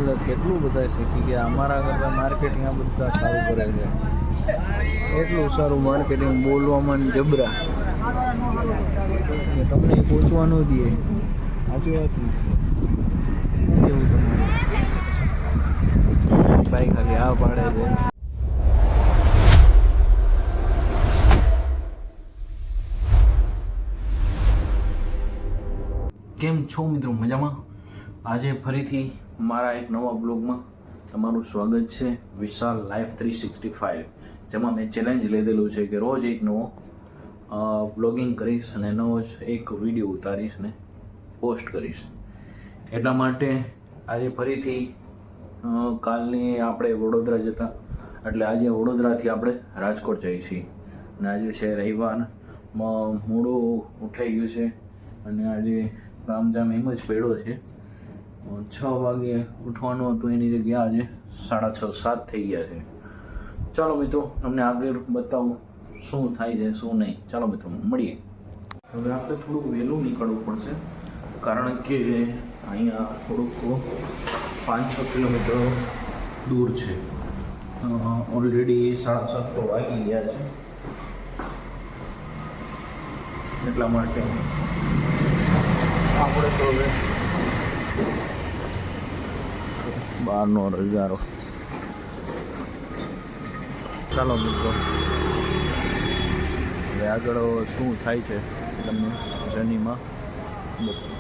અંદર કેટલું બધા શીખી ગયા. અમારા કરતાં માર્કેટિંગ આ બધા સારું કરે છે. એટલું સારું માર્કેટિંગ, બોલવામાં ને જબરા કે તમને પહોંચવા ન દે. સાચી વાત શું કેવું તમારે? ભાઈ ખાલી આ પાડે છે. કેમ છો મિત્રો? મજામાં? આજે ફરીથી મારા એક નવા બ્લોગમાં તમારું સ્વાગત છે. વિશાલ લાઈફ 365, જેમાં મેં ચેલેન્જ લીધેલું છે કે રોજ એક નવો બ્લોગિંગ કરીશ અને નવો જ એક વિડીયો ઉતારીશ ને પોસ્ટ કરીશ. એટલા માટે આજે ફરીથી કાલની આપણે વડોદરા જતા, એટલે આજે વડોદરાથી આપણે રાજકોટ જઈએ છીએ. અને આજે છે રવિવાર, મોડું ઉઠાઈ ગયું છે અને આજે કામજામ એમ જ પડ્યો છે. 6 વાગે ઉઠવાનું હતું, એની જગ્યાએ આજે 6:30 7 થઈ ગયા છે. ચાલો મિત્રો, તમને આગળ બતાવું શું થાય છે શું નહીં. ચાલો મિત્રો મળીએ. હવે આપણે થોડુંક વહેલું નીકળવું પડશે, કારણ કે અહીંયા થોડુંક 5-6 કિલોમીટર દૂર છે. ઓલરેડી 7:30 તો વાગી ગયા છે. એટલા માટે આપણે તો હવે બહારનો નજારો. ચાલો મિત્રો, હવે આગળ શું થાય છે તમને જર્નીમાં બતાવું.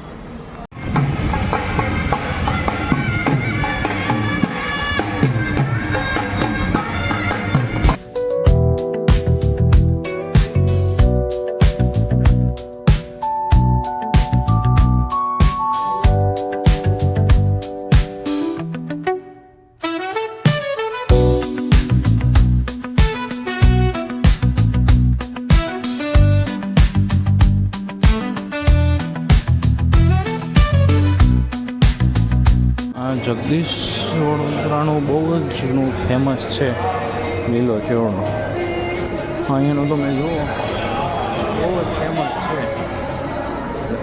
જગદીશ વડોદરાનું બહુ જ ફેમસ છે લીલો ચેવડો. અહીંયાનો તમે જુઓ, બહુ જ ફેમસ છે.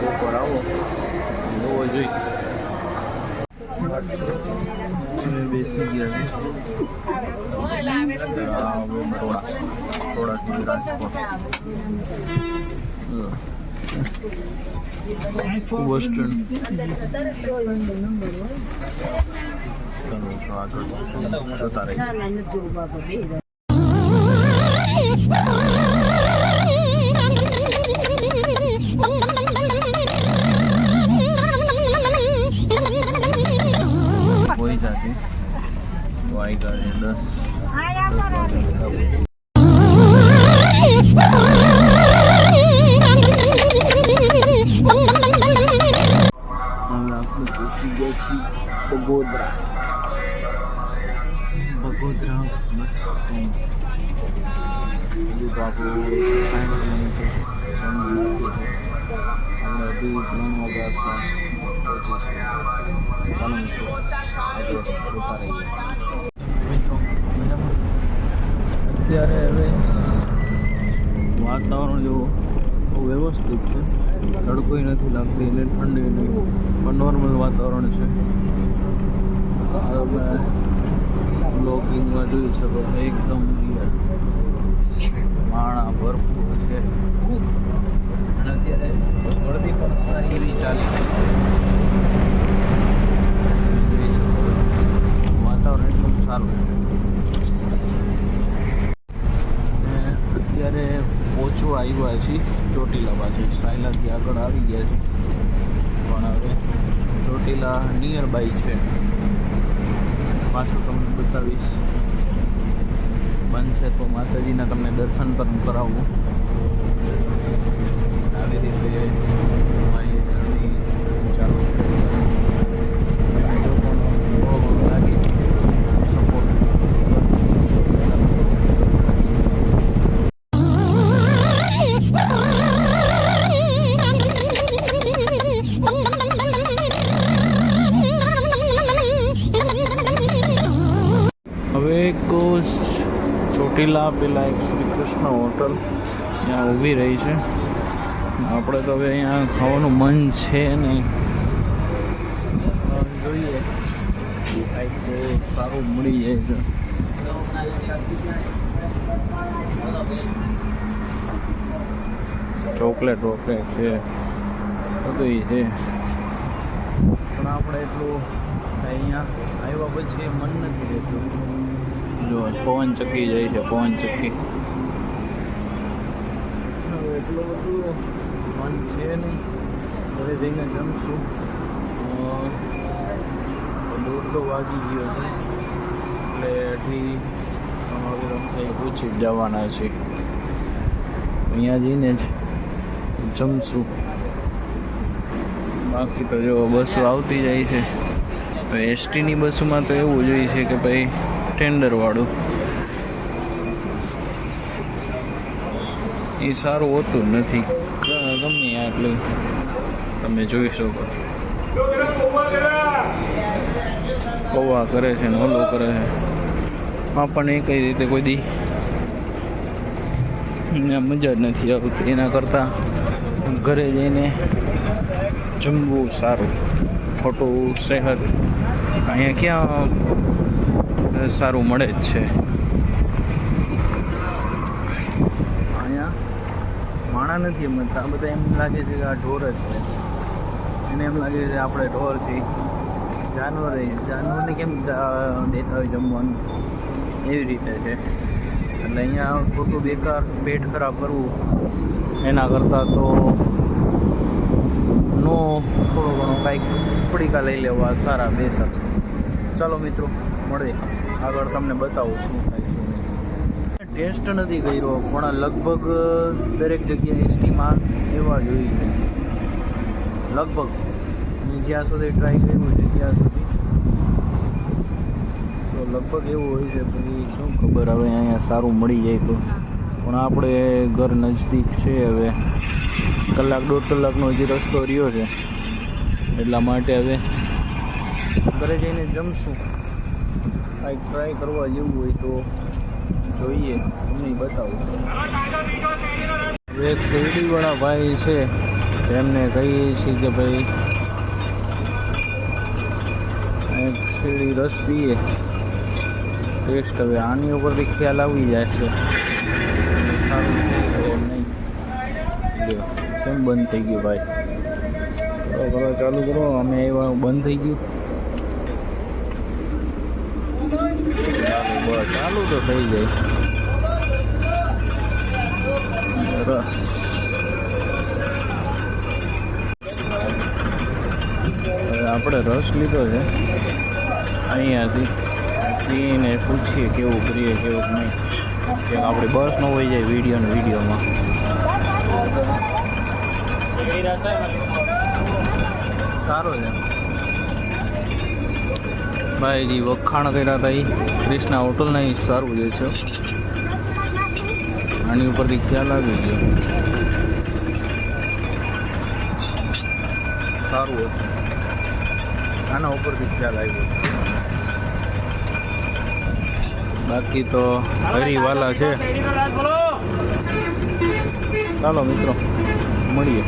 ઉપર આવો જોવો જોઈએ. બેસી ગયા છે થોડા રાજકોટ બસ સ્ટેન્ડ. આગળ જોતા રહીએ. કોઈ જાતિ વાયગા 10 બગોદરા બસ સ્ટેન્ડ. હજુ તો આપણું 60 કિલોમીટર જર્ની બાકી છે. આપણે હજુ 3 વાગ્યા આસપાસ પહોંચીશું. ચાલો મિત્રો, આગળ જોતા રહીએ. મિત્રો મજામાં? અત્યારે હવે વાતાવરણ જેવું બહુ વ્યવસ્થિત છે. તડકોય નથી લાગતી એટલે ઠંડી નહીં, પણ નોર્મલ વાતાવરણ છે. તમે બ્લોગિંગમાં જોઈ શકો છો, એકદમ માણા ભરપૂર છે. અને અત્યારે ગળદી પણ સારી એવી ચાલી છે. જોઈ શકો છો, વાતાવરણ એકદમ સારું છે. અત્યારે પહોંચવા આવ્યા છીએ ચોટીલા બાજુ. સાયલાથી આગળ આવી ગયા છે, પણ હવે ચોટીલા નિયર બાય છે. પાછું તમને બતાવીશ. બનશે તો માતાજીના તમને દર્શન પણ કરાવવું. આવી રીતે મારી જર્ની ચાલુ છે. જો પણ લાગે સપોર્ટ. હવે એક ચોટીલા પેલા એક શ્રી કૃષ્ણ હોટલ ત્યાં ઊભી રહી છે. આપણે તો હવે અહીંયા ખાવાનું મન છે નહીં, જોઈએ તો સારું મળી જાય છે. ચોકલેટ વોકલેટ છે, બધું છે. પણ આપણે એટલું અહીંયા આવ્યા પછી મન નથી રહેતું. જો પવન ચક્કી જાય છે, પવન ચક્કી. એટલું બધું મન છે નહીં. ઘરે જઈને જમશું. 1:30 વાગી ગયો છે એટલે હજી રમતા પૂછી જવાના છે. અહીંયા જઈને જ જમશું. બાકી તો જો બસો આવતી જાય છે. એસટીની બસમાં તો એવું જોઈએ છે કે ભાઈ ટેન્ડરવાળું એ સારું હોતું નથી. ગમે આટલું તમે જોઈ શકો. કૌવા કરે છે ને ઓલો કરે છે. આપણને કઈ રીતે કોઈ દી મજા જ નથી આવતી. એના કરતાં ઘરે જઈને જમવું સારું. ખોટું સેહત અહીંયા ક્યાં સારું મળે જ છે. અહીંયા માણા નથી મળતા. બધા એમ લાગે છે કે આ ઢોર જ છે. એને એમ લાગે છે આપણે ઢોર છીએ. જાનવરને કેમ દેતા હોય જમવાનું, એવી રીતે છે. એટલે અહીંયા ખોટું બેકાર પેટ ખરાબ કરવું એના કરતાં તો નો થોડો ઘણો કાંઈક પડીકા લઈ લેવા સારા બહેતર. ચાલો મિત્રો મળીએ આગળ, તમને બતાવું શું થાય શું નહીં. ટેસ્ટ નથી કર્યો પણ લગભગ દરેક જગ્યાએ એસટીમાં એવા જ હોય છે. લગભગ જ્યાં સુધી ટ્રાય કર્યું છે ત્યાં સુધી તો લગભગ એવું હોય છે. પછી શું ખબર, હવે અહીંયા સારું મળી જાય તો. પણ આપણે ઘર નજદીક છે, હવે 1-1.5 કલાકનો હજી રસ્તો રહ્યો છે. એટલા માટે હવે ઘરે જઈને જમશું. કાંઈક ટ્રાય કરવા જેવું હોય તો જોઈએ, તમને બતાવું. એક શેરડીવાળા ભાઈ છે, એમને કહીએ છીએ કે ભાઈ એક શેરડી રસ પીએ. ટેસ્ટ હવે આની ઉપરથી ખ્યાલ આવી જાય છે સારું થઈ ગયું નહીં. કેમ બંધ થઈ ગયું ભાઈ? કરો ચાલુ કરો. અમે આવ્યા બંધ થઈ ગયું. બસ ચાલુ તો થઈ જાય. રસ આપણે રસ લીધો છે અહીંયાથી. પીને પૂછીએ કેવું કરીએ કેવું નહીં. કે આપણી બસ ન હોય જાય વિડીયોમાં. સારો છે ભાઈ. જે વખાણ કર્યા હતા એ ક્રિષ્ના હોટલના એ સારું જે છે. આની ઉપરથી ખ્યાલ આવી ગયો સારું હશે. આના ઉપરથી ખ્યાલ આવ્યો. બાકી તો હરીવાલા છે. ચાલો મિત્રો મળીએ.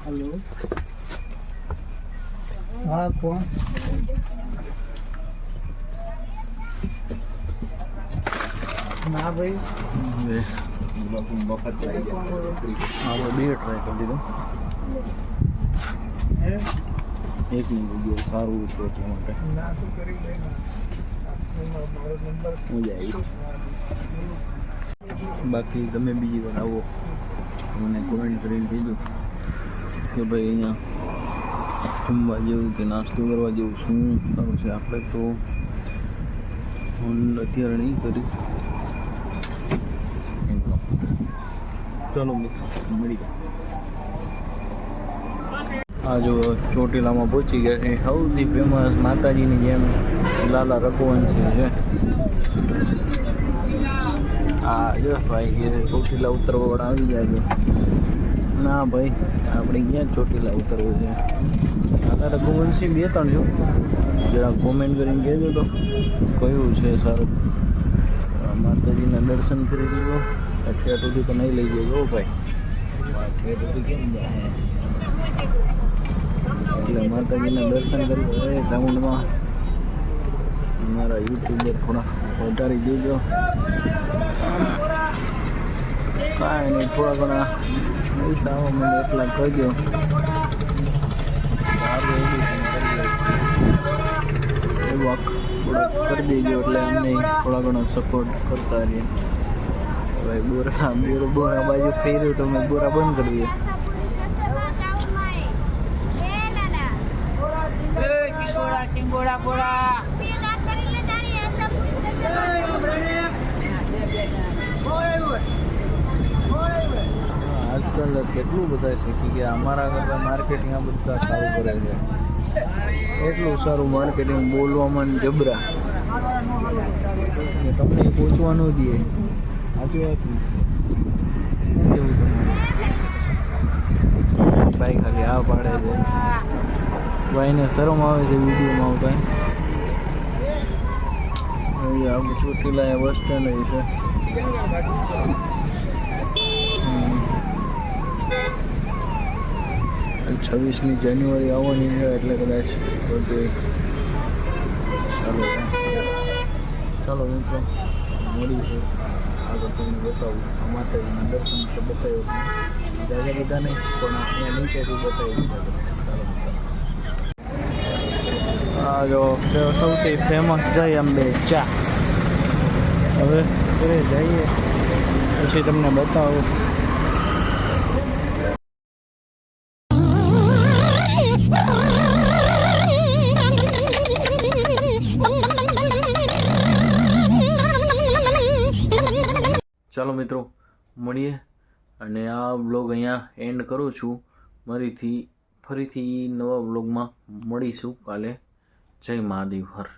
હેલો, હા કોણ? ના ભાઈ મફત આપણે 2 ટ્રાય કરી દીધો. એકની જગ્યાએ સારું હતું એટલા માટે મજા આવી. બાકી તમે બીજી વાર આવો મને કોમેન્ટ કરીને કીધું કે ભાઈ અહીંયા જમવા જેવું કે નાસ્તો કરવા જેવું શું સારું છે. આપણે તો અત્યારે નહીં કરી. ચલો મિત્રો મળી ગયા. આ જો ચોટીલામાં પહોંચી ગયા છે. સૌથી ફેમસ માતાજીની જેમ લાલા રઘુવંશી છે. હા જો ભાઈ એ ચોટીલા ઉતરવાવાળા આવી જાય છે. ના ભાઈ આપણે ક્યાં ચોટીલા ઉતરવું છે. લાલા રઘુવંશી 2-3 જો જરા કોમેન્ટ કરીને કહેજો તો કયું છે સારું. માતાજીના દર્શન કરી દીધો. અઠિયા સુધી તો નહીં લઈ જજો ભાઈ. એટલે માતાજીના દર્શન કરવા એ ગ્રાઉન્ડમાં અમારા યુટ્યુબર થોડા વધારી દેજો. કાંઈ નહીં, થોડા ઘણા પૈસા આવવા મને એટલા કરજો. સારું એવું થોડાક કરી દેજો એટલે અમને થોડા ઘણો સપોર્ટ કરતા રહીએ. ભાઈ બોરા બાજુ ફેર્યું તો અમે બોરા બંધ કરી દઈએ. આજકાલ કેટલું બધા શીખી ગયા. અમારા કરતાં માર્કેટિંગ આ બધા સારું કરે છે. એટલું સારું માર્કેટિંગ, બોલવામાં જબરા. તમને પહોંચવાનું દે સાચું વાત કેવું તમારે ભાઈ ખાલી આ પાડે છે. ભાઈને શરમ આવે છે વિડીયોમાં આવતા. આ ચોટીલા બસ સ્ટેન્ડ છે. 26મી જાન્યુઆરી આવવાની છે એટલે કદાચ બધું ચાલો મિત્રો મળીશું. આગળ તમને બતાવું. માતાજીના દર્શન તો બતાવ્યું જાજા બધા નહીં પણ અહીંયા નીચેથી બતાવ્યું. આ જો સૌથી ફેમસ જય અંબે ચા. હવે ઘરે જઈએ પછી તમને બતાવું. ચાલો મિત્રો મળીએ અને આ બ્લોગ અહીંયા એન્ડ કરું છું. ફરીથી નવા બ્લોગમાં મળીશું કાલે. જય મહાદેવ હર.